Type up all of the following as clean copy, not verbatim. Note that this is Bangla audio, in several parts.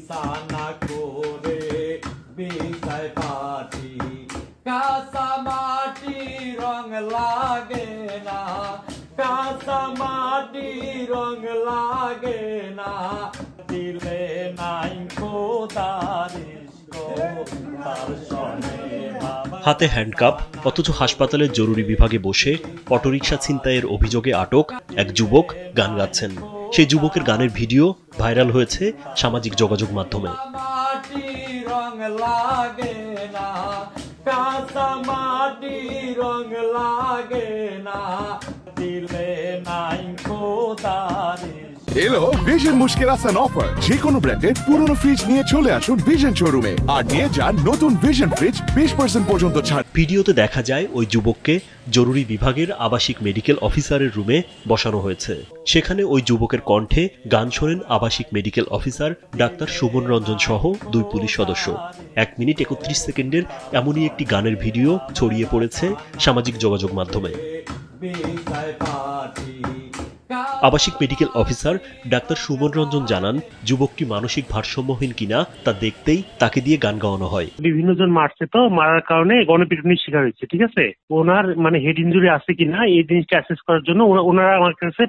সানা করে বিষয় পাটি কাঁচা মাটি রং লাগে না, কাঁচা মাটি রং লাগে না, দিলে নাই হাতে হ্যান্ডকাপ অথচ হাসপাতালের জরুরি বিভাগে বসে অটোরিকশা ছিনতাইয়ের অভিযোগে আটক এক যুবক গান গাচ্ছেন। সেই যুবকের গানের ভিডিও ভাইরাল হয়েছে সামাজিক যোগাযোগ মাধ্যমে। এলো ভিশন মুশকিল আসান অফার। যে কোনো ব্র্যান্ডের পুরনো ফ্রিজ নিয়ে চলে আসুন ভিশন শোরুমে আর নিয়ে যান নতুন ভিশন ফ্রিজ 20% পর্যন্ত ছাড়। ভিডিওতে দেখা যায় ওই যুবককে জরুরি বিভাগের আবাসিক মেডিকেল অফিসারের রুমে বসানো হয়েছে। সেখানে ওই যুবকের কণ্ঠে গান শোনেন আবাসিক medical officer doctor Suman Ranjan সহ 2 পুলিশ সদস্য। 1 মিনিট 31 সেকেন্ডের এমনই একটি গানের ভিডিও ছড়িয়ে পড়েছে সামাজিক যোগাযোগ মাধ্যমে। আবাসিক medical officer doctor Suman Ranjan জানান, যুবকটি মানসিক ভারসাম্যহীন কিনা তা দেখতেই তাকে দিয়ে গান গাওয়ানো হয়। বিভিন্ন জন মারছে, তো মারার কারণে গণপিটুনির শিকার হয়েছে, ঠিক আছে। ওনার হেড ইনজুরি আছে কিনা এই জিনিসটা অ্যাসেস করার জন্য ওনারা আমার কাছে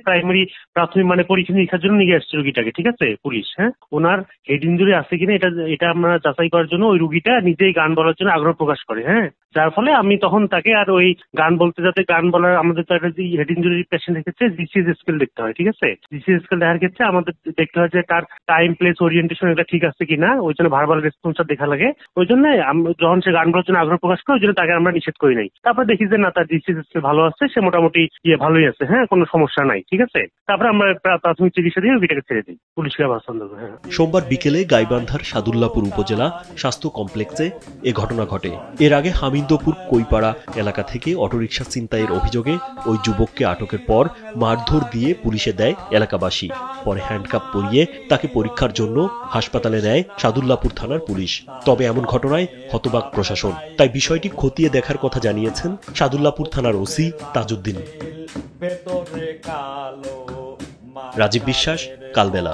প্রাথমিক পরীক্ষা নিরীক্ষার জন্য নিয়ে আসছে রুগীটাকে, ঠিক আছে, পুলিশ। হ্যাঁ, ওনার হেড ইনজুরি আছে কিনা এটা আমরা যাচাই করার জন্য ওই রুগীটা নিজেই গান বলার জন্য আগ্রহ প্রকাশ করে। হ্যাঁ, যার ফলে আমি তখন তাকে আর ওই গান বলতে যাতে গান বলার আমাদের তো একটা হেড ইনজুরি পেশেন্টের ক্ষেত্রে জিসিএস স্কেল দেখতে হয়, ঠিক আছে। জিসিএস স্কেল দেখার ক্ষেত্রে আমাদের দেখতে হয় যে তার টাইম প্লেস ওরিয়েন্টেশন এটা ঠিক আছে কিনা, ওই জন্য ভার্বাল রেসপন্সটা দেখা লাগে। ওই জন্য যখন সে গান বলার জন্য আগ্রহ প্রকাশ করে ওই জন্য তাকে আমরা নিষেধ করি নাই। তারপর দেখি যে না, তার জিসিএস স্কেল ভালো আছে, সে মোটামুটি ভালোই আছে, হ্যাঁ, কোনো সমস্যা নাই, ঠিক আছে। তারপরে আমরা প্রাথমিক চিকিৎসা দিয়ে রুগীটাকে ছেড়ে দিই পুলিশকে বাসন দেবো। হ্যাঁ, সোমবার বিকেলে গাইবান্ধার সাদুল্লাপুর উপজেলা স্বাস্থ্য কমপ্লেক্সে এ ঘটনা ঘটে। এর আগে হামিদপুর কৈপাড়া এলাকা থেকে অটোরিকশা ছিনতাইয়ের অভিযোগে ওই যুবককে আটকের পর মারধর দিয়ে পুলিশে দেয় এলাকাবাসী। পরে হ্যান্ডকাপ পরিয়ে তাকে পরীক্ষার জন্য হাসপাতালে নেয় সাদুল্লাপুর থানার পুলিশ। তবে এমন ঘটনায় হতবাক প্রশাসন, তাই বিষয়টি খতিয়ে দেখার কথা জানিয়েছেন সাদুল্লাপুর থানার ওসি তাজউদ্দিন। রাজীব বিশ্বাস, কালবেলা।